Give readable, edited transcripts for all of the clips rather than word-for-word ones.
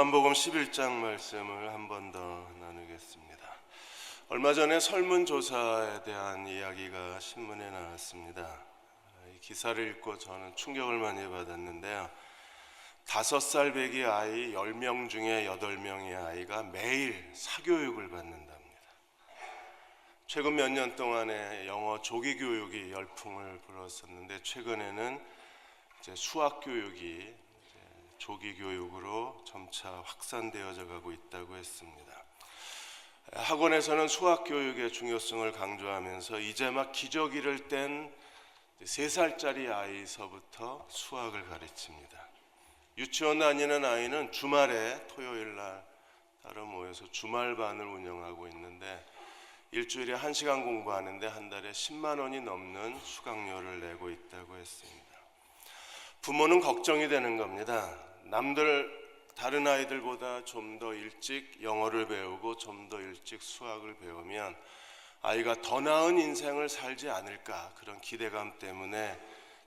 요한복음 11장 말씀을 한 번 더 나누겠습니다. 얼마 전에 설문조사에 대한 이야기가 신문에 나왔습니다. 이 기사를 읽고 저는 충격을 많이 받았는데요. 5살 배기 아이 10명 중에 8명의 아이가 매일 사교육을 받는답니다. 최근 몇 년 동안에 영어 조기 교육이 열풍을 불었었는데 최근에는 이제 수학 교육이 조기 교육으로 점차 확산되어져 가고 있다고 했습니다. 학원에서는 수학 교육의 중요성을 강조하면서 이제 막 기저귀를 뗀 3살짜리 아이서부터 수학을 가르칩니다. 유치원 다니는 아이는 주말에 토요일 날 따로 모여서 주말반을 운영하고 있는데 일주일에 1시간 공부하는데 한 달에 10만 원이 넘는 수강료를 내고 있다고 했습니다. 부모는 걱정이 되는 겁니다. 다른 아이들보다 좀 더 일찍 영어를 배우고 좀 더 일찍 수학을 배우면 아이가 더 나은 인생을 살지 않을까, 그런 기대감 때문에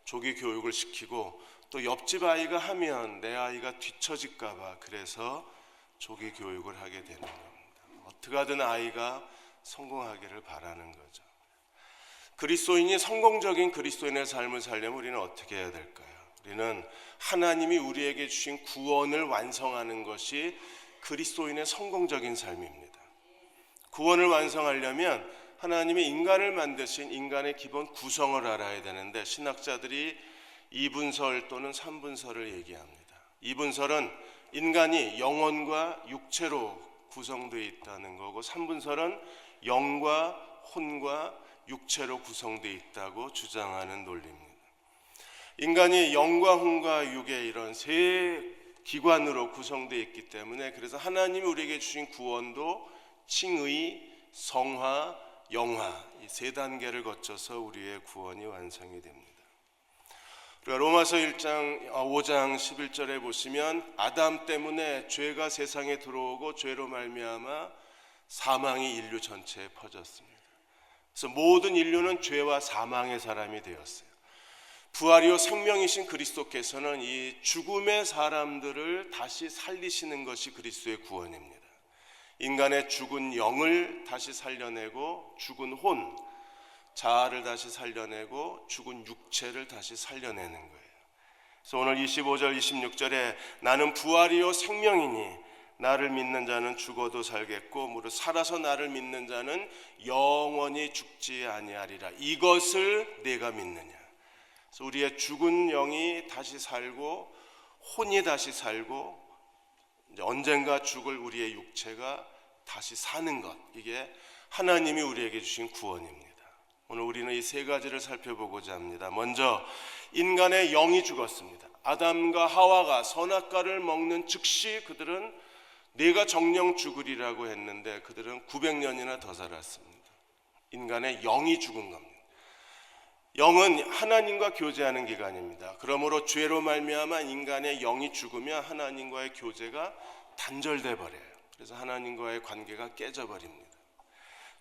조기 교육을 시키고 또 옆집 아이가 하면 내 아이가 뒤처질까 봐 그래서 조기 교육을 하게 되는 겁니다. 어떻게 하든 아이가 성공하기를 바라는 거죠. 그리스도인이 성공적인 그리스도인의 삶을 살려면 우리는 어떻게 해야 될까요? 우리는 하나님이 우리에게 주신 구원을 완성하는 것이 그리스도인의 성공적인 삶입니다. 구원을 완성하려면 하나님이 인간을 만드신 인간의 기본 구성을 알아야 되는데 신학자들이 이분설 또는 삼분설을 얘기합니다. 이분설은 인간이 영혼과 육체로 구성되어 있다는 거고, 삼분설은 영과 혼과 육체로 구성되어 있다고 주장하는 논리입니다. 인간이 영과 혼과 육의 이런 세 기관으로 구성되어 있기 때문에 그래서 하나님이 우리에게 주신 구원도 칭의, 성화, 영화 이 세 단계를 거쳐서 우리의 구원이 완성이 됩니다. 그러니까 로마서 5장 11절에 보시면 아담 때문에 죄가 세상에 들어오고 죄로 말미암아 사망이 인류 전체에 퍼졌습니다. 그래서 모든 인류는 죄와 사망의 사람이 되었어요. 부활이요 생명이신 그리스도께서는 이 죽음의 사람들을 다시 살리시는 것이 그리스도의 구원입니다. 인간의 죽은 영을 다시 살려내고 죽은 혼, 자아를 다시 살려내고 죽은 육체를 다시 살려내는 거예요. 그래서 오늘 25절 26절에 나는 부활이요 생명이니 나를 믿는 자는 죽어도 살겠고 무릇 살아서 나를 믿는 자는 영원히 죽지 아니하리라. 이것을 내가 믿느냐. 그래서 우리의 죽은 영이 다시 살고 혼이 다시 살고 이제 언젠가 죽을 우리의 육체가 다시 사는 것, 이게 하나님이 우리에게 주신 구원입니다. 오늘 우리는 이 세 가지를 살펴보고자 합니다. 먼저 인간의 영이 죽었습니다. 아담과 하와가 선악과를 먹는 즉시 그들은 내가 정령 죽으리라고 했는데 그들은 900년이나 더 살았습니다. 인간의 영이 죽은 겁니다. 영은 하나님과 교제하는 기관입니다. 그러므로 죄로 말미암아 인간의 영이 죽으면 하나님과의 교제가 단절돼 버려요. 그래서 하나님과의 관계가 깨져버립니다.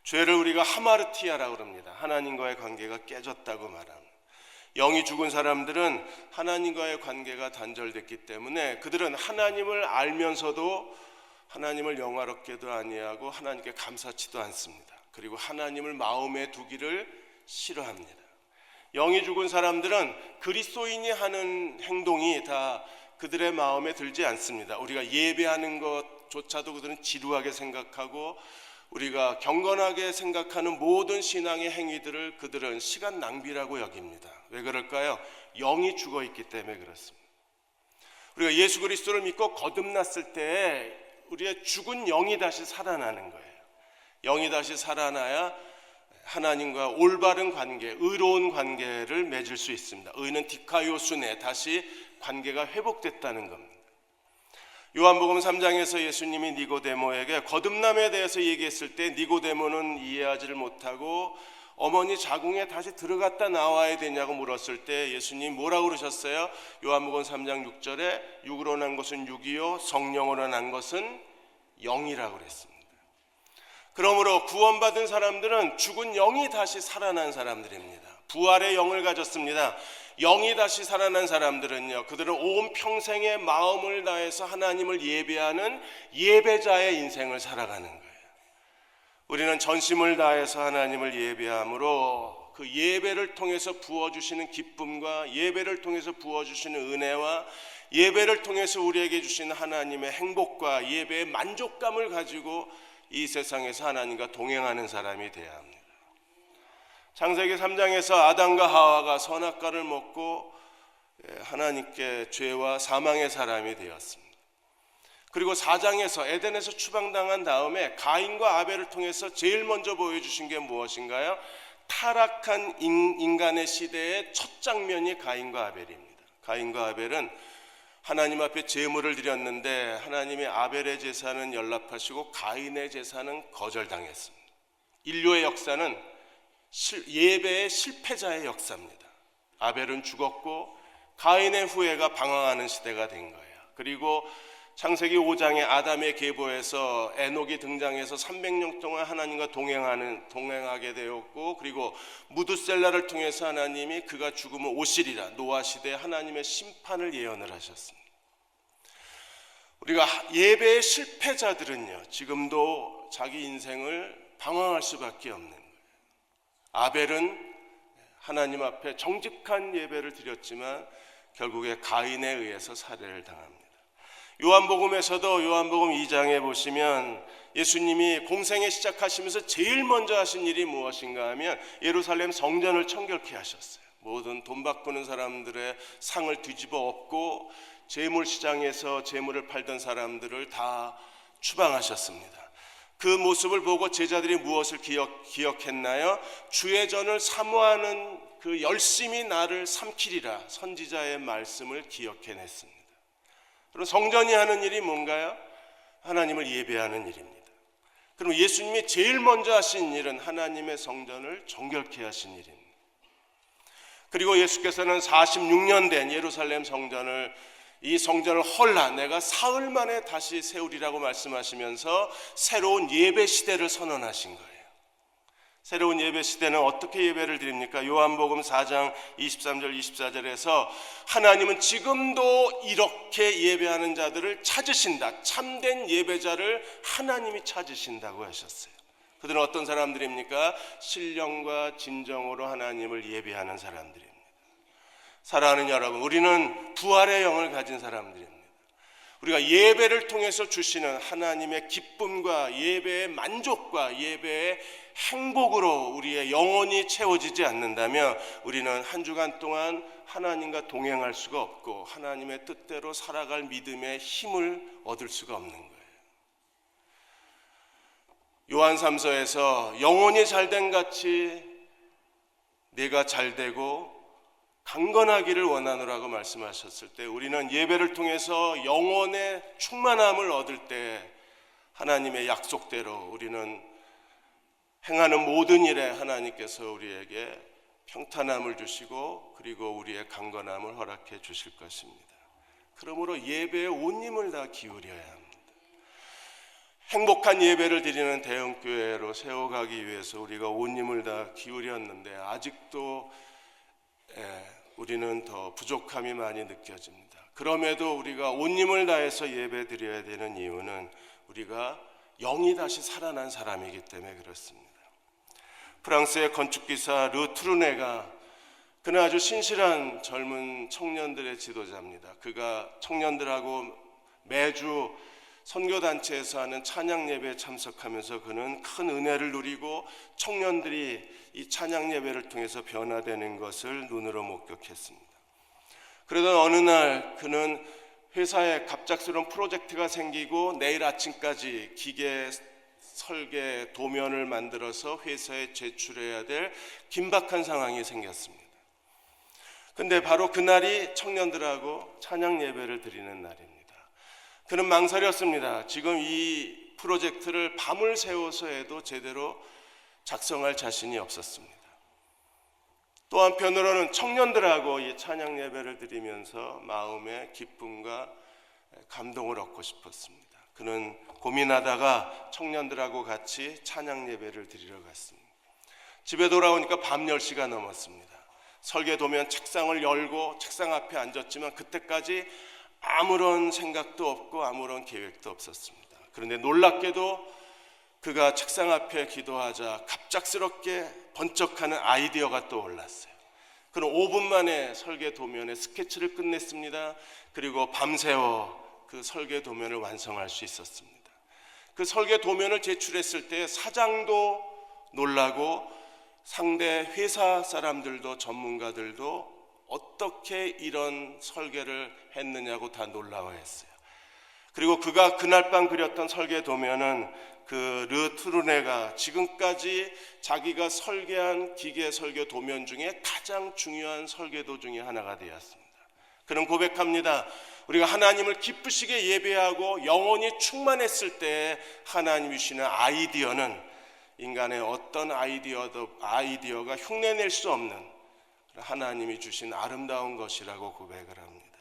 죄를 우리가 하마르티아라고 합니다. 하나님과의 관계가 깨졌다고 말합니다. 영이 죽은 사람들은 하나님과의 관계가 단절됐기 때문에 그들은 하나님을 알면서도 하나님을 영화롭게도 아니하고 하나님께 감사치도 않습니다. 그리고 하나님을 마음에 두기를 싫어합니다. 영이 죽은 사람들은 그리스도인이 하는 행동이 다 그들의 마음에 들지 않습니다. 우리가 예배하는 것조차도 그들은 지루하게 생각하고 우리가 경건하게 생각하는 모든 신앙의 행위들을 그들은 시간 낭비라고 여깁니다. 왜 그럴까요? 영이 죽어 있기 때문에 그렇습니다. 우리가 예수 그리스도를 믿고 거듭났을 때 우리의 죽은 영이 다시 살아나는 거예요. 영이 다시 살아나야 하나님과 올바른 관계, 의로운 관계를 맺을 수 있습니다. 의는 디카이오스네, 다시 관계가 회복됐다는 겁니다. 요한복음 3장에서 예수님이 니고데모에게 거듭남에 대해서 얘기했을 때 니고데모는 이해하지를 못하고 어머니 자궁에 다시 들어갔다 나와야 되냐고 물었을 때 예수님 뭐라고 그러셨어요? 요한복음 3장 6절에 육으로 난 것은 육이요 성령으로 난 것은 영이라고 그랬습니다. 그러므로 구원받은 사람들은 죽은 영이 다시 살아난 사람들입니다. 부활의 영을 가졌습니다. 영이 다시 살아난 사람들은요, 그들은 온 평생의 마음을 다해서 하나님을 예배하는 예배자의 인생을 살아가는 거예요. 우리는 전심을 다해서 하나님을 예배함으로 그 예배를 통해서 부어주시는 기쁨과 예배를 통해서 부어주시는 은혜와 예배를 통해서 우리에게 주시는 하나님의 행복과 예배의 만족감을 가지고 이 세상에서 하나님과 동행하는 사람이 되어야 합니다. 창세기 3장에서 아담과 하와가 선악과를 먹고 하나님께 죄와 사망의 사람이 되었습니다. 그리고 4장에서 에덴에서 추방당한 다음에 가인과 아벨을 통해서 제일 먼저 보여주신 게 무엇인가요? 타락한 인간의 시대의 첫 장면이 가인과 아벨입니다. 가인과 아벨은 하나님 앞에 제물을 드렸는데 하나님이 아벨의 제사는 연락하시고 가인의 제사는 거절당했습니다. 인류의 역사는 예배의 실패자의 역사입니다. 아벨은 죽었고 가인의 후예가 방황하는 시대가 된 거예요. 그리고 창세기 5장에 아담의 계보에서 에녹이 등장해서 300년 동안 하나님과 동행하게 되었고, 그리고 무두셀라를 통해서 하나님이 그가 죽으면 오시리라 노아 시대에 하나님의 심판을 예언을 하셨습니다. 우리가 예배의 실패자들은요, 지금도 자기 인생을 방황할 수밖에 없는 거예요. 아벨은 하나님 앞에 정직한 예배를 드렸지만 결국에 가인에 의해서 살해를 당합니다. 요한복음에서도 요한복음 2장에 보시면 예수님이 공생에 시작하시면서 제일 먼저 하신 일이 무엇인가 하면 예루살렘 성전을 청결케 하셨어요. 모든 돈 바꾸는 사람들의 상을 뒤집어 엎고 재물시장에서 재물을 팔던 사람들을 다 추방하셨습니다. 그 모습을 보고 제자들이 무엇을 기억했나요? 주의 전을 사모하는 그 열심히 나를 삼키리라 선지자의 말씀을 기억해냈습니다. 그럼 성전이 하는 일이 뭔가요? 하나님을 예배하는 일입니다. 그럼 예수님이 제일 먼저 하신 일은 하나님의 성전을 정결케 하신 일입니다. 그리고 예수께서는 46년 된 예루살렘 성전을 이 성전을 헐라 내가 사흘 만에 다시 세우리라고 말씀하시면서 새로운 예배 시대를 선언하신 거예요. 새로운 예배 시대는 어떻게 예배를 드립니까? 요한복음 4장 23절 24절에서 하나님은 지금도 이렇게 예배하는 자들을 찾으신다. 참된 예배자를 하나님이 찾으신다고 하셨어요. 그들은 어떤 사람들입니까? 신령과 진정으로 하나님을 예배하는 사람들입니다. 사랑하는 여러분, 우리는 부활의 영을 가진 사람들입니다. 우리가 예배를 통해서 주시는 하나님의 기쁨과 예배의 만족과 예배의 행복으로 우리의 영혼이 채워지지 않는다면 우리는 한 주간 동안 하나님과 동행할 수가 없고 하나님의 뜻대로 살아갈 믿음의 힘을 얻을 수가 없는 거예요. 요한 3서에서 영혼이 잘된 같이 내가 잘되고 강건하기를 원하노라고 말씀하셨을 때 우리는 예배를 통해서 영혼의 충만함을 얻을 때 하나님의 약속대로 우리는 행하는 모든 일에 하나님께서 우리에게 평탄함을 주시고 그리고 우리의 강건함을 허락해 주실 것입니다. 그러므로 예배에 온 힘을 다 기울여야 합니다. 행복한 예배를 드리는 대형교회로 세워가기 위해서 우리가 온 힘을 다 기울였는데 아직도 우리는 더 부족함이 많이 느껴집니다. 그럼에도 우리가 온 힘을 다해서 예배 드려야 되는 이유는 우리가 영이 다시 살아난 사람이기 때문에 그렇습니다. 프랑스의 건축기사 르 투르네가 그는 아주 신실한 젊은 청년들의 지도자입니다. 그가 청년들하고 매주 선교단체에서 하는 찬양 예배에 참석하면서 그는 큰 은혜를 누리고 청년들이 이 찬양 예배를 통해서 변화되는 것을 눈으로 목격했습니다. 그러던 어느 날 그는 회사에 갑작스러운 프로젝트가 생기고 내일 아침까지 기계 설계 도면을 만들어서 회사에 제출해야 될 긴박한 상황이 생겼습니다. 근데 바로 그날이 청년들하고 찬양 예배를 드리는 날입니다. 그는 망설였습니다. 지금 이 프로젝트를 밤을 새워서 해도 제대로 작성할 자신이 없었습니다. 또 한편으로는 청년들하고 이 찬양 예배를 드리면서 마음의 기쁨과 감동을 얻고 싶었습니다. 그는 고민하다가 청년들하고 같이 찬양 예배를 드리러 갔습니다. 집에 돌아오니까 밤 10시가 넘었습니다. 설계 도면 책상을 열고 책상 앞에 앉았지만 그때까지 아무런 생각도 없고 아무런 계획도 없었습니다. 그런데 놀랍게도 그가 책상 앞에 기도하자 갑작스럽게 번쩍하는 아이디어가 떠올랐어요. 그는 5분 만에 설계 도면의 스케치를 끝냈습니다. 그리고 밤새워 그 설계 도면을 완성할 수 있었습니다. 그 설계 도면을 제출했을 때 사장도 놀라고 상대 회사 사람들도 전문가들도 어떻게 이런 설계를 했느냐고 다 놀라워했어요. 그리고 그가 그날 밤 그렸던 설계 도면은 그 르투르네가 지금까지 자기가 설계한 기계 설계 도면 중에 가장 중요한 설계도 중에 하나가 되었습니다. 그는 고백합니다. 우리가 하나님을 기쁘시게 예배하고 영혼이 충만했을 때 하나님이 주시는 아이디어는 인간의 어떤 아이디어가 흉내낼 수 없는 하나님이 주신 아름다운 것이라고 고백을 합니다.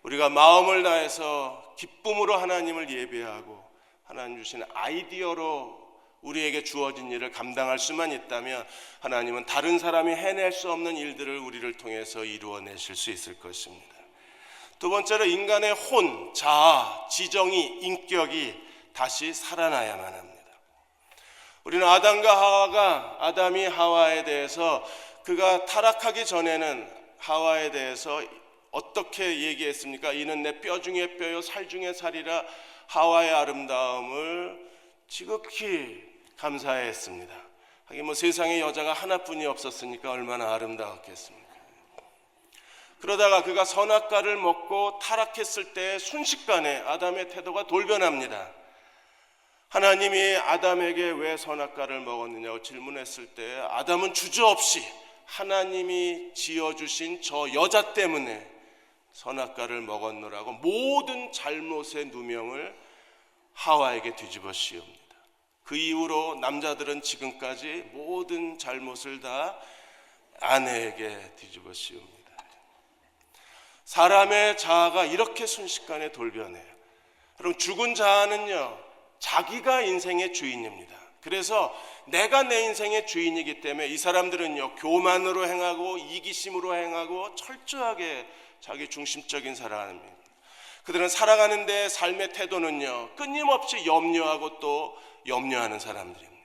우리가 마음을 다해서 기쁨으로 하나님을 예배하고 하나님 주신 아이디어로 우리에게 주어진 일을 감당할 수만 있다면 하나님은 다른 사람이 해낼 수 없는 일들을 우리를 통해서 이루어내실 수 있을 것입니다. 두 번째로 인간의 혼, 자아, 지정이, 인격이 다시 살아나야만 합니다. 우리는 아담이 하와에 대해서 그가 타락하기 전에는 하와에 대해서 어떻게 얘기했습니까? 이는 내 뼈 중에 뼈요 살 중에 살이라 하와의 아름다움을 지극히 감사했습니다. 하긴 세상에 여자가 하나뿐이 없었으니까 얼마나 아름다웠겠습니까? 그러다가 그가 선악과를 먹고 타락했을 때 순식간에 아담의 태도가 돌변합니다. 하나님이 아담에게 왜 선악과를 먹었느냐고 질문했을 때 아담은 주저없이 하나님이 지어주신 저 여자 때문에 선악과를 먹었노라고 모든 잘못의 누명을 하와에게 뒤집어 씌웁니다. 그 이후로 남자들은 지금까지 모든 잘못을 다 아내에게 뒤집어 씌웁니다. 사람의 자아가 이렇게 순식간에 돌변해요. 그럼 죽은 자아는요, 자기가 인생의 주인입니다. 그래서 내가 내 인생의 주인이기 때문에 이 사람들은요, 교만으로 행하고 이기심으로 행하고 철저하게 자기 중심적인 살아갑니다. 그들은 살아가는데 삶의 태도는요, 끊임없이 염려하고 또 염려하는 사람들입니다.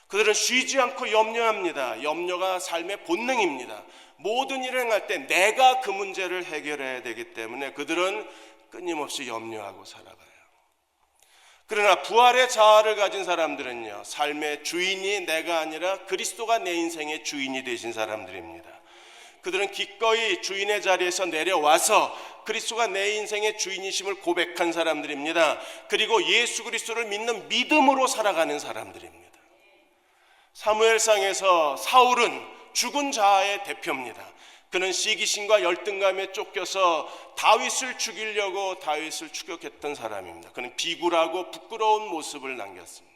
그들은 쉬지 않고 염려합니다. 염려가 삶의 본능입니다. 모든 일을 행할 때 내가 그 문제를 해결해야 되기 때문에 그들은 끊임없이 염려하고 살아가요. 그러나 부활의 자아를 가진 사람들은요, 삶의 주인이 내가 아니라 그리스도가 내 인생의 주인이 되신 사람들입니다. 그들은 기꺼이 주인의 자리에서 내려와서 그리스도가 내 인생의 주인이심을 고백한 사람들입니다. 그리고 예수 그리스도를 믿는 믿음으로 살아가는 사람들입니다. 사무엘상에서 사울은 죽은 자아의 대표입니다. 그는 시기심과 열등감에 쫓겨서 다윗을 죽이려고 다윗을 추격했던 사람입니다. 그는 비굴하고 부끄러운 모습을 남겼습니다.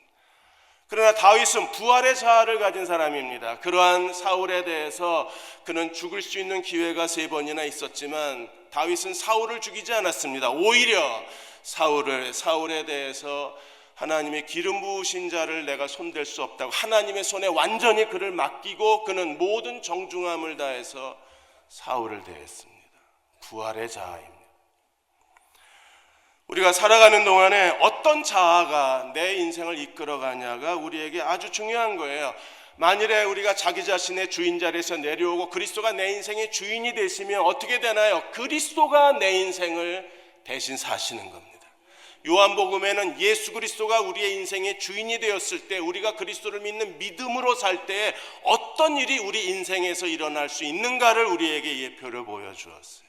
그러나 다윗은 부활의 자아를 가진 사람입니다. 그러한 사울에 대해서 그는 죽을 수 있는 기회가 3번이나 있었지만 다윗은 사울을 죽이지 않았습니다. 오히려 사울에 대해서 하나님의 기름 부으신 자를 내가 손댈 수 없다고 하나님의 손에 완전히 그를 맡기고 그는 모든 정중함을 다해서 사울을 대했습니다. 부활의 자아입니다. 우리가 살아가는 동안에 어떤 자아가 내 인생을 이끌어가냐가 우리에게 아주 중요한 거예요. 만일에 우리가 자기 자신의 주인 자리에서 내려오고 그리스도가 내 인생의 주인이 되시면 어떻게 되나요? 그리스도가 내 인생을 대신 사시는 겁니다. 요한복음에는 예수 그리스도가 우리의 인생의 주인이 되었을 때 우리가 그리스도를 믿는 믿음으로 살 때 어떤 일이 우리 인생에서 일어날 수 있는가를 우리에게 예표를 보여주었어요.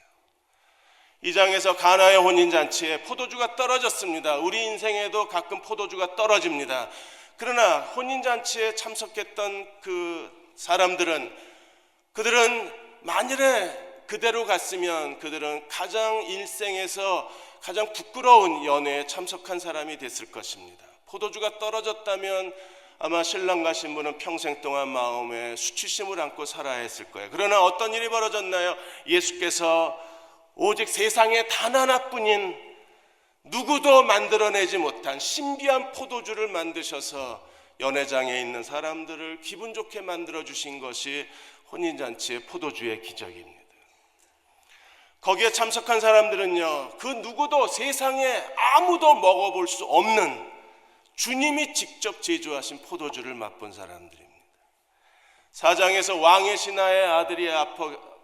이 장에서 가나의 혼인잔치에 포도주가 떨어졌습니다. 우리 인생에도 가끔 포도주가 떨어집니다. 그러나 혼인잔치에 참석했던 그 사람들은 그들은 만일에 그대로 갔으면 그들은 가장 일생에서 가장 부끄러운 연애에 참석한 사람이 됐을 것입니다. 포도주가 떨어졌다면 아마 신랑과 신부는 평생 동안 마음에 수치심을 안고 살아야 했을 거예요. 그러나 어떤 일이 벌어졌나요? 예수께서 오직 세상에 단 하나뿐인 누구도 만들어내지 못한 신비한 포도주를 만드셔서 연회장에 있는 사람들을 기분 좋게 만들어 주신 것이 혼인잔치의 포도주의 기적입니다. 거기에 참석한 사람들은요, 그 누구도 세상에 아무도 먹어볼 수 없는 주님이 직접 제조하신 포도주를 맛본 사람들입니다. 사장에서 왕의 신하의 아들이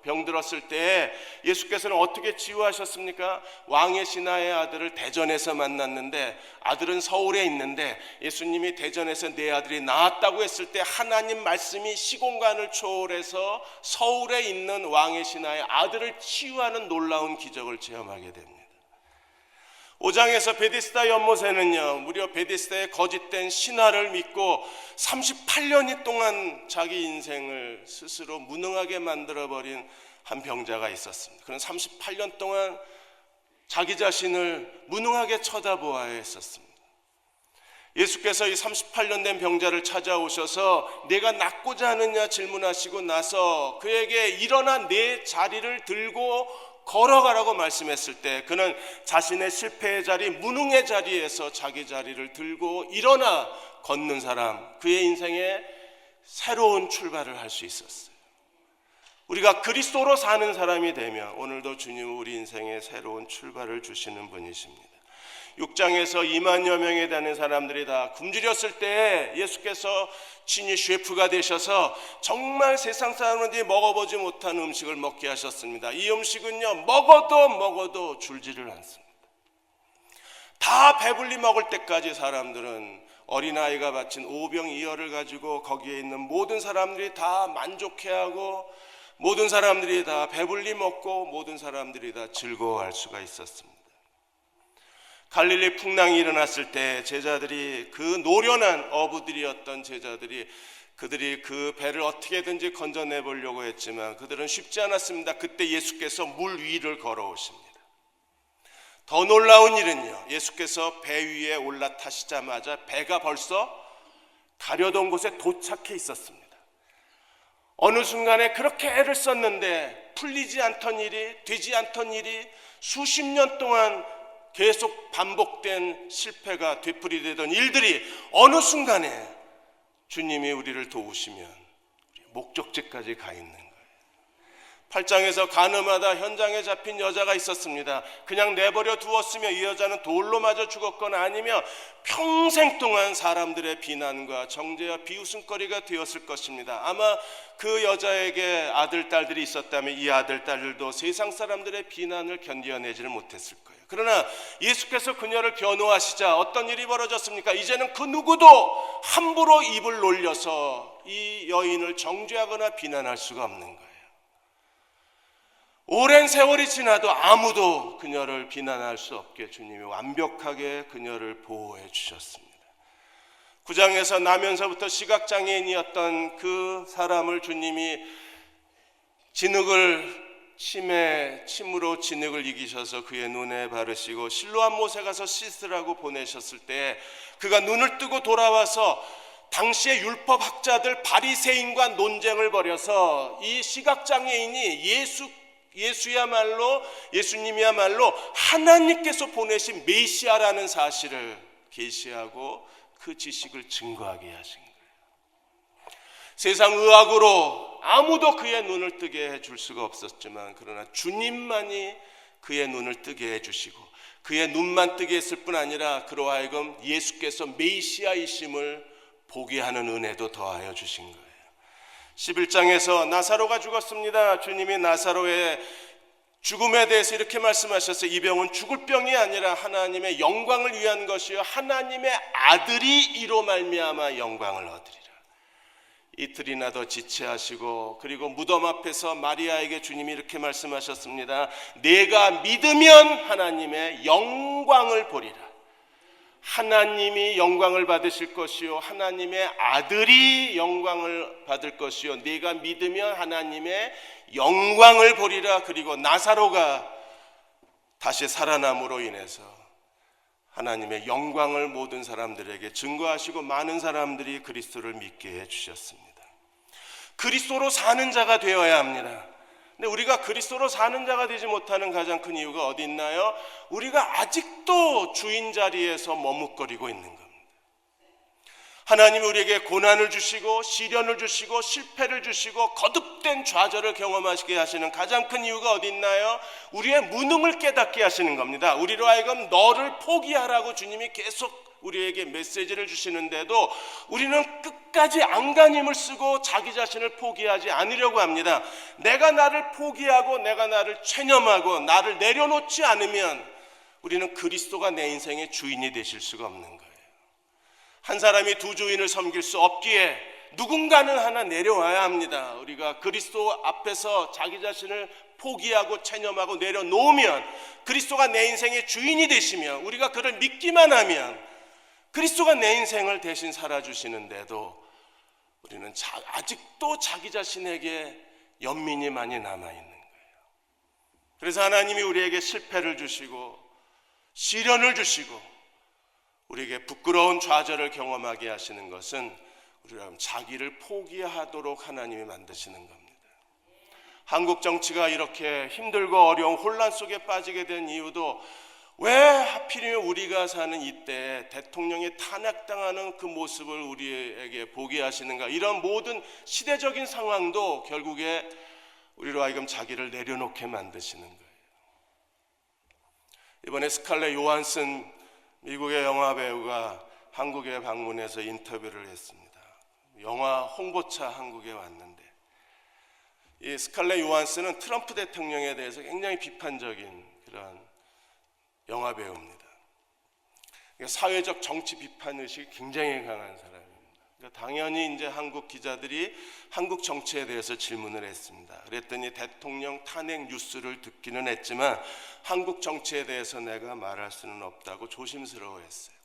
병들었을 때 예수께서는 어떻게 치유하셨습니까? 왕의 신하의 아들을 대전에서 만났는데 아들은 서울에 있는데 예수님이 대전에서 내 아들이 나았다고 했을 때 하나님 말씀이 시공간을 초월해서 서울에 있는 왕의 신하의 아들을 치유하는 놀라운 기적을 체험하게 됩니다. 5장에서 베데스다 연못에는요, 무려 베데스다의 거짓된 신화를 믿고 38년이 동안 자기 인생을 스스로 무능하게 만들어버린 한 병자가 있었습니다. 그는 38년 동안 자기 자신을 무능하게 쳐다보아야 했었습니다. 예수께서 이 38년 된 병자를 찾아오셔서 내가 낫고자 하느냐 질문하시고 나서 그에게 일어나 내 자리를 들고 걸어가라고 말씀했을 때 그는 자신의 실패의 자리, 무능의 자리에서 자기 자리를 들고 일어나 걷는 사람, 그의 인생에 새로운 출발을 할 수 있었어요. 우리가 그리스도로 사는 사람이 되면 오늘도 주님은 우리 인생에 새로운 출발을 주시는 분이십니다. 6장에서 2만여 명에 되는 사람들이 다 굶주렸을 때 예수께서 친히 셰프가 되셔서 정말 세상 사람들이 먹어보지 못한 음식을 먹게 하셨습니다. 이 음식은요, 먹어도 줄지를 않습니다. 다 배불리 먹을 때까지 사람들은 어린아이가 바친 오병이어를 가지고 거기에 있는 모든 사람들이 다 만족해하고 모든 사람들이 다 배불리 먹고 모든 사람들이 다 즐거워할 수가 있었습니다. 갈릴리 풍랑이 일어났을 때 제자들이, 그 노련한 어부들이었던 제자들이, 그들이 그 배를 어떻게든지 건져내보려고 했지만 그들은 쉽지 않았습니다. 그때 예수께서 물 위를 걸어오십니다. 더 놀라운 일은요, 예수께서 배 위에 올라타시자마자 배가 벌써 가려던 곳에 도착해 있었습니다. 어느 순간에 그렇게 애를 썼는데 풀리지 않던 일이, 되지 않던 일이 수십 년 동안 계속 반복된 실패가 되풀이되던 일들이 어느 순간에 주님이 우리를 도우시면 목적지까지 가 있는 거예요. 8장에서 가늠하다 현장에 잡힌 여자가 있었습니다. 그냥 내버려 두었으면 이 여자는 돌로 맞아 죽었거나 아니면 평생 동안 사람들의 비난과 정죄와 비웃음거리가 되었을 것입니다. 아마 그 여자에게 아들, 딸들이 있었다면 이 아들, 딸들도 세상 사람들의 비난을 견뎌내지를 못했을 거예요. 그러나 예수께서 그녀를 변호하시자 어떤 일이 벌어졌습니까? 이제는 그 누구도 함부로 입을 놀려서 이 여인을 정죄하거나 비난할 수가 없는 거예요. 오랜 세월이 지나도 아무도 그녀를 비난할 수 없게 주님이 완벽하게 그녀를 보호해 주셨습니다. 9장에서 나면서부터 시각장애인이었던 그 사람을 주님이 침으로 진흙을 이기셔서 그의 눈에 바르시고 실로암 못에 가서 씻으라고 보내셨을 때 그가 눈을 뜨고 돌아와서 당시의 율법학자들 바리새인과 논쟁을 벌여서 이 시각장애인이 예수님이야말로 하나님께서 보내신 메시아라는 사실을 계시하고 그 지식을 증거하게 하신 거예요. 세상 의학으로 아무도 그의 눈을 뜨게 해줄 수가 없었지만 그러나 주님만이 그의 눈을 뜨게 해주시고 그의 눈만 뜨게 했을 뿐 아니라 그로 하여금 예수께서 메시아이심을 보게 하는 은혜도 더하여 주신 거예요. 11장에서 나사로가 죽었습니다. 주님이 나사로의 죽음에 대해서 이렇게 말씀하셨어요. 이 병은 죽을 병이 아니라 하나님의 영광을 위한 것이요 하나님의 아들이 이로 말미암아 영광을 얻으리라. 이틀이나 더 지체하시고 그리고 무덤 앞에서 마리아에게 주님이 이렇게 말씀하셨습니다. 내가 믿으면 하나님의 영광을 보리라. 하나님이 영광을 받으실 것이요 하나님의 아들이 영광을 받을 것이요 네가 믿으면 하나님의 영광을 보리라. 그리고 나사로가 다시 살아남으로 인해서 하나님의 영광을 모든 사람들에게 증거하시고 많은 사람들이 그리스도를 믿게 해주셨습니다. 그리스도로 사는 자가 되어야 합니다. 근데 우리가 그리스도로 사는 자가 되지 못하는 가장 큰 이유가 어디 있나요? 우리가 아직도 주인 자리에서 머뭇거리고 있는 겁니다. 하나님이 우리에게 고난을 주시고 시련을 주시고 실패를 주시고 거듭된 좌절을 경험하시게 하시는 가장 큰 이유가 어디 있나요? 우리의 무능을 깨닫게 하시는 겁니다. 우리로 하여금 너를 포기하라고 주님이 계속 우리에게 메시지를 주시는데도 우리는 끝까지 안간힘을 쓰고 자기 자신을 포기하지 않으려고 합니다. 내가 나를 포기하고 내가 나를 체념하고 나를 내려놓지 않으면 우리는 그리스도가 내 인생의 주인이 되실 수가 없는 거예요. 한 사람이 두 주인을 섬길 수 없기에 누군가는 하나 내려와야 합니다. 우리가 그리스도 앞에서 자기 자신을 포기하고 체념하고 내려놓으면 그리스도가 내 인생의 주인이 되시면 우리가 그를 믿기만 하면 그리스도가 내 인생을 대신 살아주시는데도 우리는 아직도 자기 자신에게 연민이 많이 남아있는 거예요. 그래서 하나님이 우리에게 실패를 주시고 시련을 주시고 우리에게 부끄러운 좌절을 경험하게 하시는 것은 우리가 자기를 포기하도록 하나님이 만드시는 겁니다. 한국 정치가 이렇게 힘들고 어려운 혼란 속에 빠지게 된 이유도 왜 하필이면 우리가 사는 이때 대통령이 탄핵당하는 그 모습을 우리에게 보게 하시는가? 이런 모든 시대적인 상황도 결국에 우리로 하여금 자기를 내려놓게 만드시는 거예요. 이번에 스칼렛 요한슨 미국의 영화 배우가 한국에 방문해서 인터뷰를 했습니다. 영화 홍보차 한국에 왔는데 이 스칼렛 요한슨은 트럼프 대통령에 대해서 굉장히 비판적인 그런 영화 배우입니다. 그러니까 사회적 정치 비판 의식이 굉장히 강한 사람입니다. 그러니까 당연히 이제 한국 기자들이 한국 정치에 대해서 질문을 했습니다. 그랬더니 대통령 탄핵 뉴스를 듣기는 했지만 한국 정치에 대해서 내가 말할 수는 없다고 조심스러워했어요.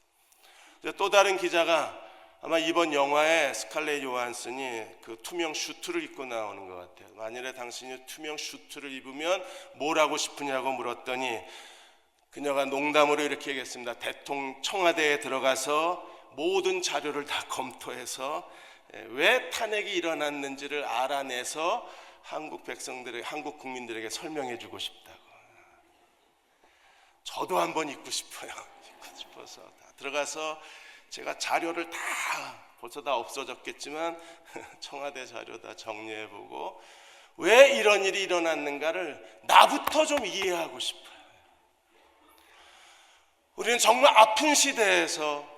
또 다른 기자가 아마 이번 영화에 스칼렛 요한슨이 그 투명 슈트를 입고 나오는 것 같아요. 만일에 당신이 투명 슈트를 입으면 뭘 하고 싶으냐고 물었더니 그녀가 농담으로 이렇게 얘기했습니다. 대통령 청와대에 들어가서 모든 자료를 다 검토해서 왜 탄핵이 일어났는지를 알아내서 한국 백성들에게, 한국 국민들에게 설명해 주고 싶다고. 저도 한번 입고 싶어요. 입고 싶어서 들어가서 제가 자료를 다 벌써 다 없어졌겠지만 청와대 자료 다 정리해보고 왜 이런 일이 일어났는가를 나부터 좀 이해하고 싶어요. 우리는 정말 아픈 시대에서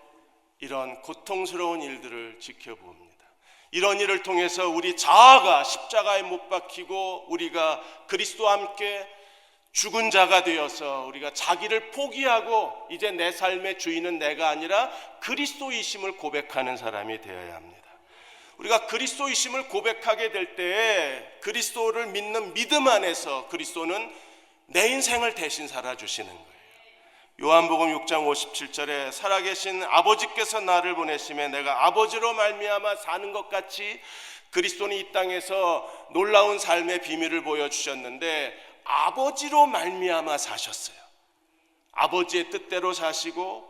이런 고통스러운 일들을 지켜봅니다. 이런 일을 통해서 우리 자아가 십자가에 못 박히고 우리가 그리스도와 함께 죽은 자가 되어서 우리가 자기를 포기하고 이제 내 삶의 주인은 내가 아니라 그리스도이심을 고백하는 사람이 되어야 합니다. 우리가 그리스도이심을 고백하게 될 때에 그리스도를 믿는 믿음 안에서 그리스도는 내 인생을 대신 살아주시는 거예요. 요한복음 6장 57절에 살아계신 아버지께서 나를 보내심에 내가 아버지로 말미암아 사는 것 같이 그리스도는 이 땅에서 놀라운 삶의 비밀을 보여주셨는데 아버지로 말미암아 사셨어요. 아버지의 뜻대로 사시고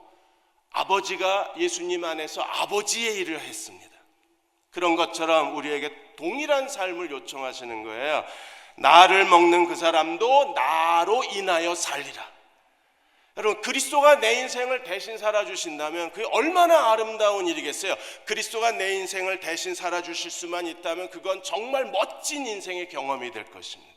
아버지가 예수님 안에서 아버지의 일을 했습니다. 그런 것처럼 우리에게 동일한 삶을 요청하시는 거예요. 나를 먹는 그 사람도 나로 인하여 살리라. 여러분, 그리스도가 내 인생을 대신 살아주신다면 그게 얼마나 아름다운 일이겠어요. 그리스도가 내 인생을 대신 살아주실 수만 있다면 그건 정말 멋진 인생의 경험이 될 것입니다.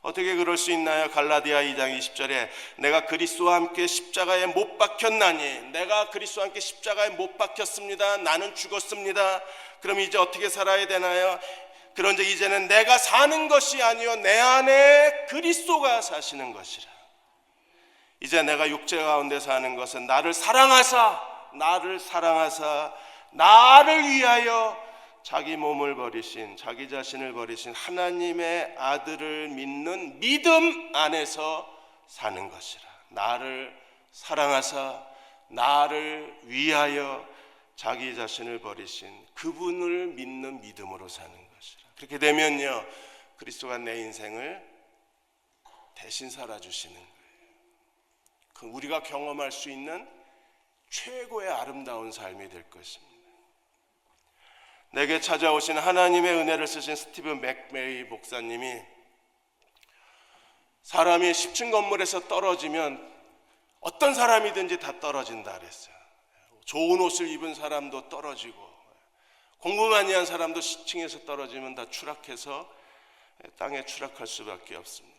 어떻게 그럴 수 있나요? 갈라디아 2장 20절에 내가 그리스도와 함께 십자가에 못 박혔나니, 내가 그리스도와 함께 십자가에 못 박혔습니다. 나는 죽었습니다. 그럼 이제 어떻게 살아야 되나요? 그런즉 이제는 내가 사는 것이 아니요 내 안에 그리스도가 사시는 것이라. 이제 내가 육체 가운데 사는 것은 나를 사랑하사 나를 위하여 자기 몸을 버리신, 자기 자신을 버리신 하나님의 아들을 믿는 믿음 안에서 사는 것이라. 나를 사랑하사 나를 위하여 자기 자신을 버리신 그분을 믿는 믿음으로 사는 것이라. 그렇게 되면요, 그리스도가 내 인생을 대신 살아주시는 거예요. 우리가 경험할 수 있는 최고의 아름다운 삶이 될 것입니다. 내게 찾아오신 하나님의 은혜를 쓰신 스티븐 맥메이 목사님이 사람이 10층 건물에서 떨어지면 어떤 사람이든지 다 떨어진다 그랬어요. 좋은 옷을 입은 사람도 떨어지고 공부 많이 한 사람도 10층에서 떨어지면 다 추락해서 땅에 추락할 수밖에 없습니다.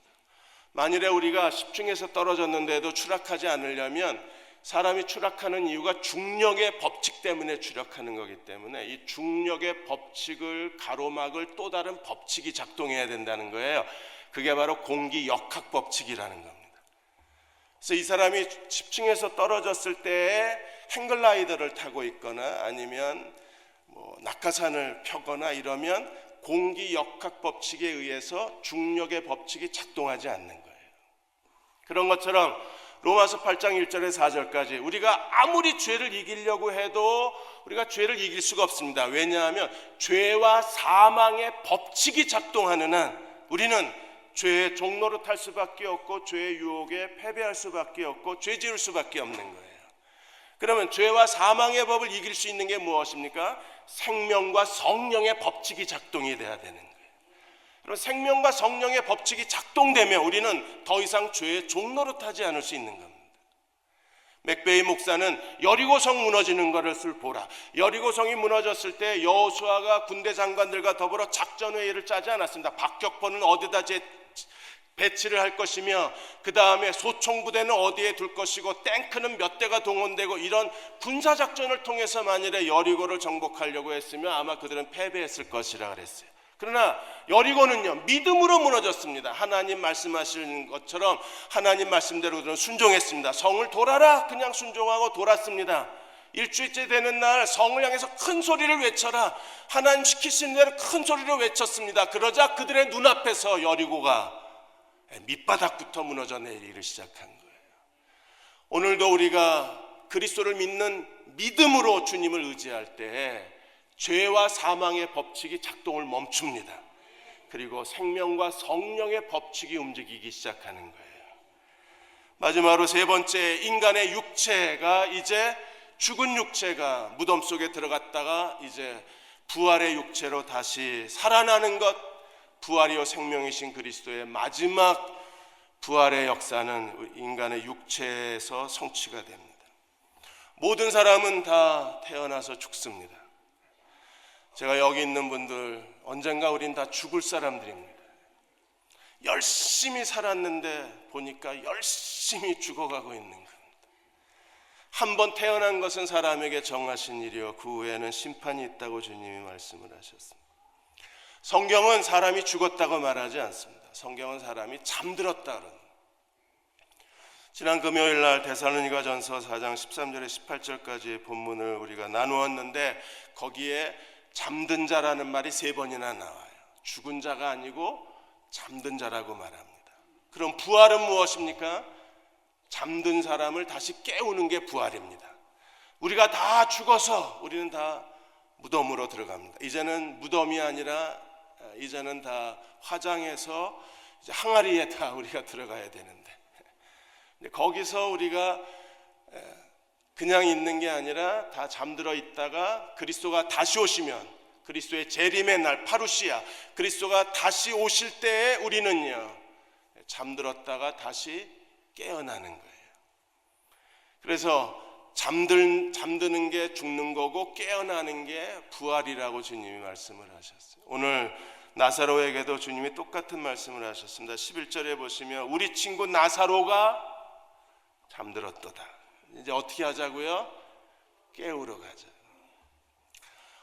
만일에 우리가 10층에서 떨어졌는데도 추락하지 않으려면 사람이 추락하는 이유가 중력의 법칙 때문에 추락하는 거기 때문에 이 중력의 법칙을 가로막을 또 다른 법칙이 작동해야 된다는 거예요. 그게 바로 공기 역학 법칙이라는 겁니다. 그래서 이 사람이 10층에서 떨어졌을 때에 행글라이더를 타고 있거나 아니면 낙하산을 펴거나 이러면 공기 역학 법칙에 의해서 중력의 법칙이 작동하지 않는 거예요. 그런 것처럼 로마서 8장 1절에서 4절까지 우리가 아무리 죄를 이기려고 해도 우리가 죄를 이길 수가 없습니다. 왜냐하면 죄와 사망의 법칙이 작동하는 한 우리는 죄의 종로로 탈 수밖에 없고 죄의 유혹에 패배할 수밖에 없고 죄 지을 수밖에 없는 거예요. 그러면 죄와 사망의 법을 이길 수 있는 게 무엇입니까? 생명과 성령의 법칙이 작동이 돼야 되는 거예요. 그럼 생명과 성령의 법칙이 작동되면 우리는 더 이상 죄의 종로로 타지 않을 수 있는 겁니다. 맥베이 목사는 여리고성 무너지는 것을 보라. 여리고성이 무너졌을 때 여호수아가 군대 장관들과 더불어 작전회의를 짜지 않았습니다. 박격포는 어디다 배치를 할 것이며 그 다음에 소총부대는 어디에 둘 것이고 탱크는 몇 대가 동원되고 이런 군사작전을 통해서 만일에 여리고를 정복하려고 했으면 아마 그들은 패배했을 것이라 그랬어요. 그러나 여리고는요 믿음으로 무너졌습니다. 하나님 말씀하시는 것처럼 하나님 말씀대로 그들은 순종했습니다. 성을 돌아라 그냥 순종하고 돌았습니다. 일주일째 되는 날 성을 향해서 큰 소리를 외쳐라. 하나님 시키신 대로 큰 소리로 외쳤습니다. 그러자 그들의 눈앞에서 여리고가 밑바닥부터 무너져 내리기 시작한 거예요. 오늘도 우리가 그리스도를 믿는 믿음으로 주님을 의지할 때 죄와 사망의 법칙이 작동을 멈춥니다. 그리고 생명과 성령의 법칙이 움직이기 시작하는 거예요. 마지막으로 세 번째, 인간의 육체가 이제 죽은 육체가 무덤 속에 들어갔다가 이제 부활의 육체로 다시 살아나는 것, 부활이요 생명이신 그리스도의 마지막 부활의 역사는 인간의 육체에서 성취가 됩니다. 모든 사람은 다 태어나서 죽습니다. 제가 여기 있는 분들 언젠가 우린 다 죽을 사람들입니다. 열심히 살았는데 보니까 열심히 죽어가고 있는 겁니다. 한 번 태어난 것은 사람에게 정하신 일이요 그 후에는 심판이 있다고 주님이 말씀을 하셨습니다. 성경은 사람이 죽었다고 말하지 않습니다. 성경은 사람이 잠들었다 그럽니다. 지난 금요일 날 데살로니가전서 4장 13절에 18절까지의 본문을 우리가 나누었는데 거기에 잠든 자라는 말이 3번이나 나와요. 죽은 자가 아니고 잠든 자라고 말합니다. 그럼 부활은 무엇입니까? 잠든 사람을 다시 깨우는 게 부활입니다. 우리가 다 죽어서 우리는 다 무덤으로 들어갑니다. 이제는 무덤이 아니라 이제는 다 화장해서 이제 항아리에 다 우리가 들어가야 되는데 거기서 우리가 그냥 있는 게 아니라 다 잠들어 있다가 그리스도가 다시 오시면 그리스도의 재림의 날 파루시아 그리스도가 다시 오실 때에 우리는요 잠들었다가 다시 깨어나는 거예요. 그래서 잠드는 게 죽는 거고 깨어나는 게 부활이라고 주님이 말씀을 하셨어요. 오늘 나사로에게도 주님이 똑같은 말씀을 하셨습니다. 11절에 보시면 우리 친구 나사로가 잠들었도다. 이제 어떻게 하자고요? 깨우러 가자.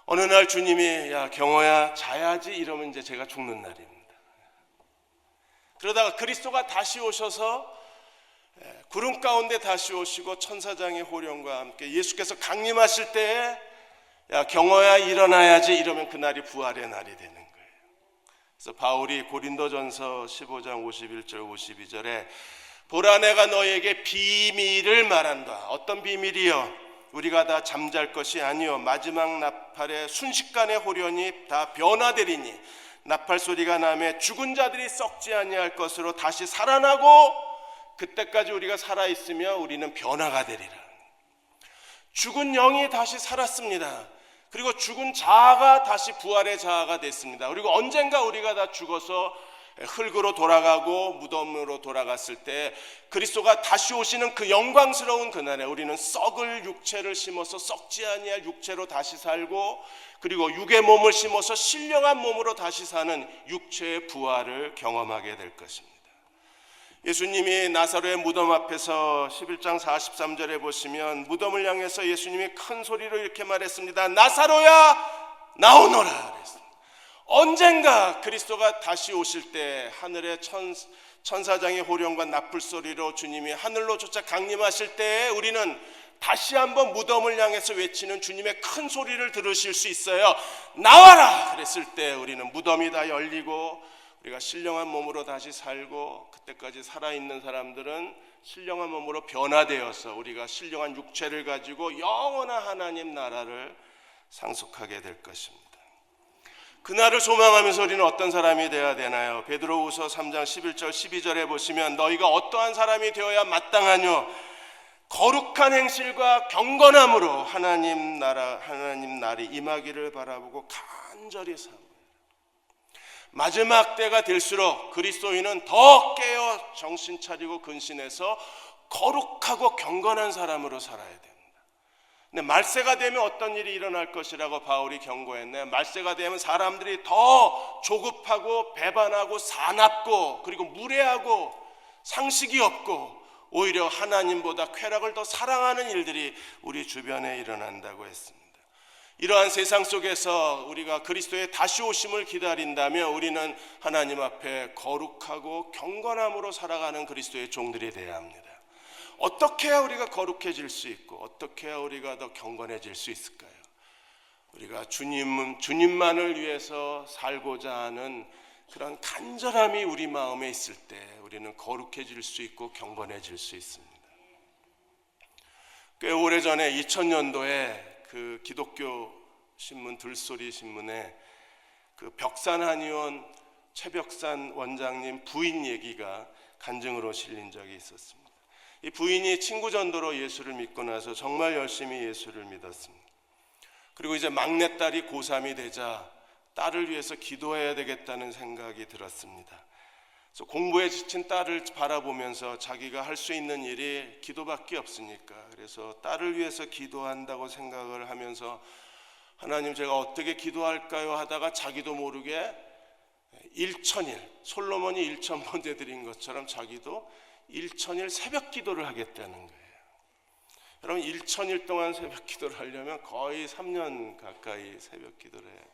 어느 날 주님이 야 경호야 자야지 이러면 이제 제가 죽는 날입니다. 그러다가 그리스도가 다시 오셔서 구름 가운데 다시 오시고 천사장의 호령과 함께 예수께서 강림하실 때에 야 경호야 일어나야지 이러면 그날이 부활의 날이 되는 거예요. 그래서 바울이 고린도전서 15장 51절 52절에 보라 내가 너에게 비밀을 말한다. 어떤 비밀이요? 우리가 다 잠잘 것이 아니요 마지막 나팔의 순식간에 호련이 다 변화되리니 나팔 소리가 나매 죽은 자들이 썩지 아니할 것으로 다시 살아나고 그때까지 우리가 살아있으며 우리는 변화가 되리라. 죽은 영이 다시 살았습니다. 그리고 죽은 자아가 다시 부활의 자아가 됐습니다. 그리고 언젠가 우리가 다 죽어서 흙으로 돌아가고 무덤으로 돌아갔을 때 그리스도가 다시 오시는 그 영광스러운 그날에 우리는 썩을 육체를 심어서 썩지 아니할 육체로 다시 살고, 그리고 육의 몸을 심어서 신령한 몸으로 다시 사는 육체의 부활을 경험하게 될 것입니다. 예수님이 나사로의 무덤 앞에서 11장 43절에 보시면 무덤을 향해서 예수님이 큰 소리로 이렇게 말했습니다. 나사로야 나오너라 그랬습니다. 언젠가 그리스도가 다시 오실 때 하늘의 천사장의 호령과 나풀 소리로 주님이 하늘로 쫓아 강림하실 때 우리는 다시 한번 무덤을 향해서 외치는 주님의 큰 소리를 들으실 수 있어요. 나와라! 그랬을 때 우리는 무덤이 다 열리고 우리가 신령한 몸으로 다시 살고, 그때까지 살아있는 사람들은 신령한 몸으로 변화되어서 우리가 신령한 육체를 가지고 영원한 하나님 나라를 상속하게 될 것입니다. 그날을 소망하면서 우리는 어떤 사람이 되어야 되나요? 베드로후서 3장 11절 12절에 보시면 너희가 어떠한 사람이 되어야 마땅하뇨? 거룩한 행실과 경건함으로 하나님 날이 임하기를 바라보고 간절히 사모하라. 마지막 때가 될수록 그리스도인은 더 깨어 정신 차리고 근신해서 거룩하고 경건한 사람으로 살아야 됩니다. 근데 말세가 되면 어떤 일이 일어날 것이라고 바울이 경고했네. 말세가 되면 사람들이 더 조급하고 배반하고 사납고 그리고 무례하고 상식이 없고 오히려 하나님보다 쾌락을 더 사랑하는 일들이 우리 주변에 일어난다고 했습니다. 이러한 세상 속에서 우리가 그리스도의 다시 오심을 기다린다면 우리는 하나님 앞에 거룩하고 경건함으로 살아가는 그리스도의 종들이 되어야 합니다. 어떻게 해야 우리가 거룩해질 수 있고 어떻게 해야 우리가 더 경건해질 수 있을까요? 우리가 주님만을 위해서 살고자 하는 그런 간절함이 우리 마음에 있을 때 우리는 거룩해질 수 있고 경건해질 수 있습니다. 꽤 오래전에 2000년도에 그 기독교 신문 들소리 신문에 그 벽산 한의원 최벽산 원장님 부인 얘기가 간증으로 실린 적이 있었습니다. 이 부인이 친구 전도로 예수를 믿고 나서 정말 열심히 예수를 믿었습니다. 그리고 이제 막내딸이 고3이 되자 딸을 위해서 기도해야 되겠다는 생각이 들었습니다. 그래서 공부에 지친 딸을 바라보면서 자기가 할 수 있는 일이 기도밖에 없으니까 그래서 딸을 위해서 기도한다고 생각을 하면서 하나님 제가 어떻게 기도할까요 하다가 자기도 모르게 1000일 솔로몬이 1000번째 드린 것처럼 자기도 1000일 새벽 기도를 하겠다는 거예요. 여러분 1000일 동안 새벽 기도를 하려면 거의 3년 가까이 새벽 기도를 해야 돼요.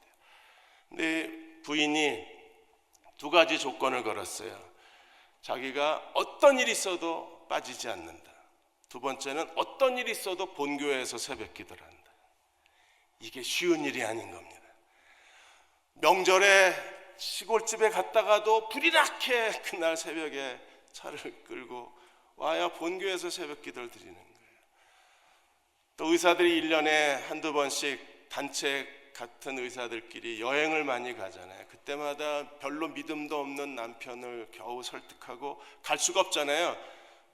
근데 부인이 두 가지 조건을 걸었어요. 자기가 어떤 일이 있어도 빠지지 않는다. 두 번째는 어떤 일이 있어도 본교회에서 새벽 기도를 한다. 이게 쉬운 일이 아닌 겁니다. 명절에 시골집에 갔다가도 불이 나게 그날 새벽에 차를 끌고 와야 본교회에서 새벽 기도를 드리는 거예요. 또 의사들이 1년에 한두 번씩 단체 같은 의사들끼리 여행을 많이 가잖아요. 그때마다 별로 믿음도 없는 남편을 겨우 설득하고 갈 수가 없잖아요.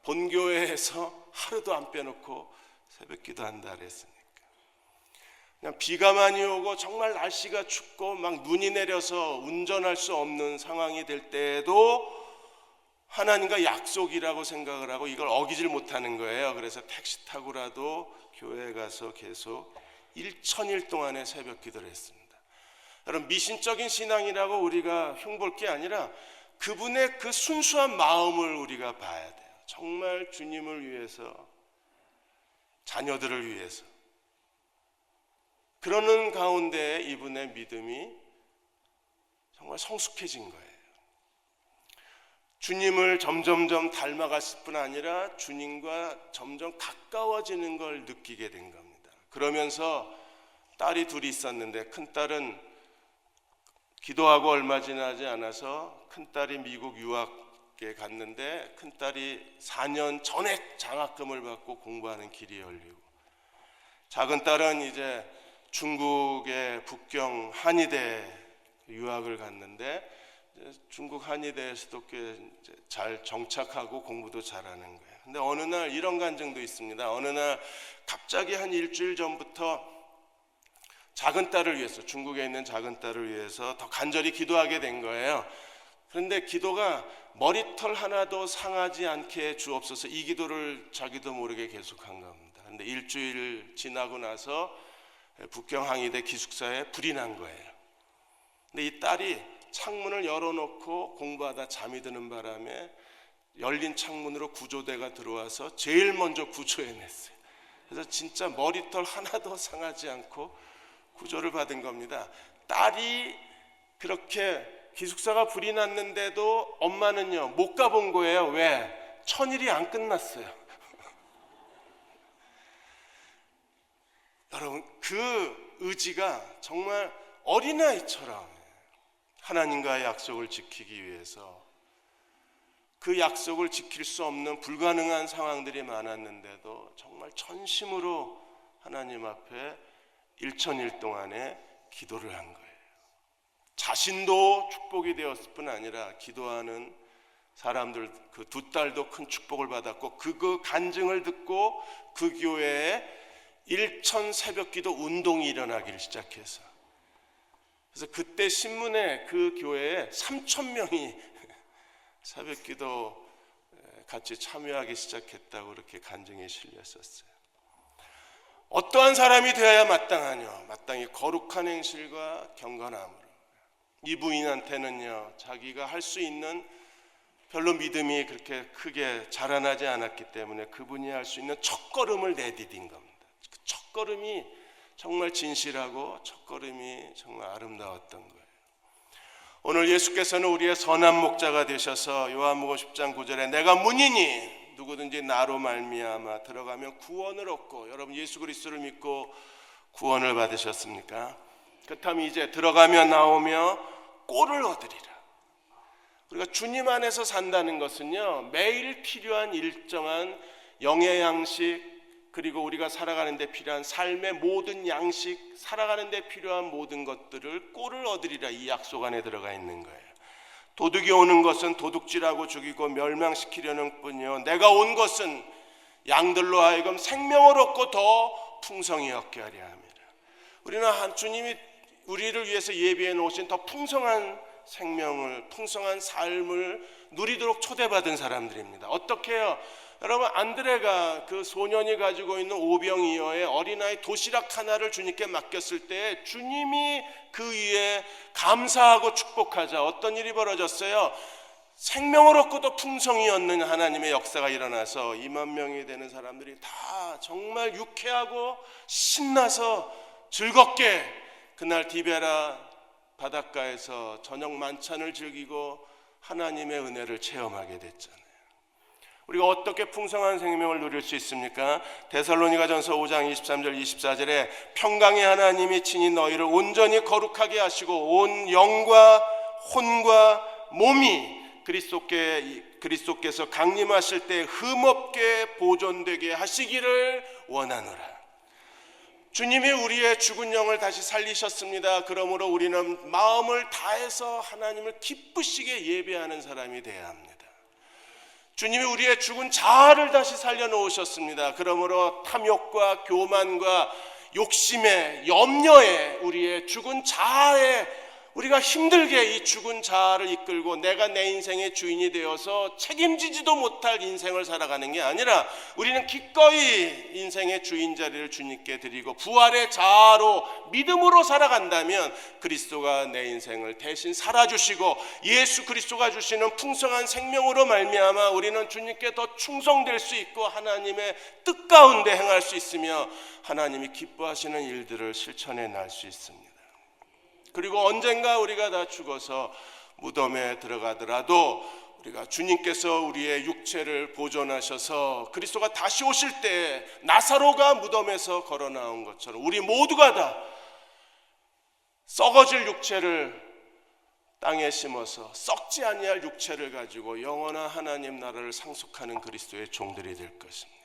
본교회에서 하루도 안 빼놓고 새벽 기도한다 그랬으니까. 그냥 비가 많이 오고 정말 날씨가 춥고 막 눈이 내려서 운전할 수 없는 상황이 될 때에도 하나님과 약속이라고 생각을 하고 이걸 어기질 못하는 거예요. 그래서 택시 타고라도 교회에 가서 계속 1000일 동안의 새벽 기도를 했습니다. 여러분 미신적인 신앙이라고 우리가 흉볼 게 아니라 그분의 그 순수한 마음을 우리가 봐야 돼요. 정말 주님을 위해서, 자녀들을 위해서 그러는 가운데 이분의 믿음이 정말 성숙해진 거예요. 주님을 점점점 닮아갔을 뿐 아니라 주님과 점점 가까워지는 걸 느끼게 된 겁니다. 그러면서 딸이 둘이 있었는데 큰딸은 기도하고 얼마 지나지 않아서 큰딸이 미국 유학에 갔는데 큰딸이 4년 전액 장학금을 받고 공부하는 길이 열리고, 작은딸은 이제 중국의 북경 한의대 유학을 갔는데 중국 한의대에서도 꽤 잘 정착하고 공부도 잘하는 거예요. 근데 어느 날 이런 간증도 있습니다. 어느 날 갑자기 한 일주일 전부터 작은 딸을 위해서, 중국에 있는 작은 딸을 위해서 더 간절히 기도하게 된 거예요. 그런데 기도가 머리털 하나도 상하지 않게 주옵소서, 이 기도를 자기도 모르게 계속한 겁니다. 그런데 일주일 지나고 나서 북경 항이대 기숙사에 불이 난 거예요. 근데 이 딸이 창문을 열어놓고 공부하다 잠이 드는 바람에 열린 창문으로 구조대가 들어와서 제일 먼저 구조해냈어요. 그래서 진짜 머리털 하나도 상하지 않고 구조를 받은 겁니다. 딸이 그렇게 기숙사가 불이 났는데도 엄마는요 못 가본 거예요. 왜? 천일이 안 끝났어요. 여러분, 그 의지가 정말 어린아이처럼 하나님과의 약속을 지키기 위해서, 그 약속을 지킬 수 없는 불가능한 상황들이 많았는데도 정말 전심으로 하나님 앞에 일천일 동안에 기도를 한 거예요. 자신도 축복이 되었을 뿐 아니라 기도하는 사람들, 그 두 딸도 큰 축복을 받았고, 그 간증을 듣고 그 교회에 일천 새벽기도 운동이 일어나기를 시작해서, 그래서 그때 신문에 그 교회에 3,000명이 새벽기도 같이 참여하기 시작했다고 그렇게 간증에 실렸었어요. 어떠한 사람이 되어야 마땅하냐? 마땅히 거룩한 행실과 경건함으로. 이 부인한테는요 자기가 할 수 있는 별로 믿음이 그렇게 크게 자라나지 않았기 때문에 그분이 할 수 있는 첫걸음을 내디딘 겁니다. 그 첫걸음이 정말 진실하고 첫걸음이 정말 아름다웠던 거예요. 오늘 예수께서는 우리의 선한 목자가 되셔서 요한복음 10장 9절에 내가 문이니 누구든지 나로 말미암아 들어가면 구원을 얻고, 여러분 예수 그리스도를 믿고 구원을 받으셨습니까? 그렇다면 이제 들어가며 나오며 꼴을 얻으리라. 우리가 주님 안에서 산다는 것은요 매일 필요한 일정한 영의 양식, 그리고 우리가 살아가는 데 필요한 삶의 모든 양식, 살아가는 데 필요한 모든 것들을 꼴을 얻으리라, 이 약속 안에 들어가 있는 거예요. 도둑이 오는 것은 도둑질하고 죽이고 멸망시키려는 뿐이요 내가 온 것은 양들로 하여금 생명을 얻고 더 풍성히 얻게 하려 합니다. 우리는 주님이 우리를 위해서 예비해 놓으신 더 풍성한 생명을, 풍성한 삶을 누리도록 초대받은 사람들입니다. 어떻게 해요? 여러분, 안드레가 그 소년이 가지고 있는 오병이어의 어린아이 도시락 하나를 주님께 맡겼을 때 주님이 그 위에 감사하고 축복하자 어떤 일이 벌어졌어요? 생명을 얻고도 풍성히 얻는 하나님의 역사가 일어나서 2만 명이 되는 사람들이 다 정말 유쾌하고 신나서 즐겁게 그날 디베라 바닷가에서 저녁 만찬을 즐기고 하나님의 은혜를 체험하게 됐잖아요. 우리가 어떻게 풍성한 생명을 누릴 수 있습니까? 데살로니가전서 5장 23절 24절에 평강의 하나님이 친히 너희를 온전히 거룩하게 하시고 온 영과 혼과 몸이 그리스도께서 강림하실 때 흠없게 보존되게 하시기를 원하노라. 주님이 우리의 죽은 영을 다시 살리셨습니다. 그러므로 우리는 마음을 다해서 하나님을 기쁘시게 예배하는 사람이 되어야 합니다. 주님이 우리의 죽은 자아를 다시 살려놓으셨습니다. 그러므로 탐욕과 교만과 욕심에, 염려에, 우리의 죽은 자아에 우리가 힘들게 이 죽은 자아를 이끌고 내가 내 인생의 주인이 되어서 책임지지도 못할 인생을 살아가는 게 아니라 우리는 기꺼이 인생의 주인 자리를 주님께 드리고 부활의 자아로 믿음으로 살아간다면 그리스도가 내 인생을 대신 살아주시고 예수 그리스도가 주시는 풍성한 생명으로 말미암아 우리는 주님께 더 충성될 수 있고 하나님의 뜻 가운데 행할 수 있으며 하나님이 기뻐하시는 일들을 실천해 날 수 있습니다. 그리고 언젠가 우리가 다 죽어서 무덤에 들어가더라도 우리가 주님께서 우리의 육체를 보존하셔서 그리스도가 다시 오실 때 나사로가 무덤에서 걸어 나온 것처럼 우리 모두가 다 썩어질 육체를 땅에 심어서 썩지 아니할 육체를 가지고 영원한 하나님 나라를 상속하는 그리스도의 종들이 될 것입니다.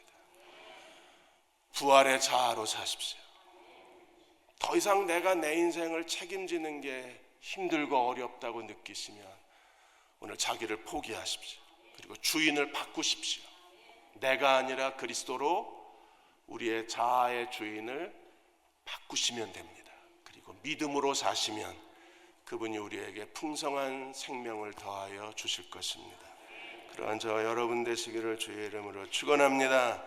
부활의 자아로 사십시오. 더 이상 내가 내 인생을 책임지는 게 힘들고 어렵다고 느끼시면 오늘 자기를 포기하십시오. 그리고 주인을 바꾸십시오. 내가 아니라 그리스도로 우리의 자아의 주인을 바꾸시면 됩니다. 그리고 믿음으로 사시면 그분이 우리에게 풍성한 생명을 더하여 주실 것입니다. 그러한 저와 여러분 되시기를 주의 이름으로 축원합니다.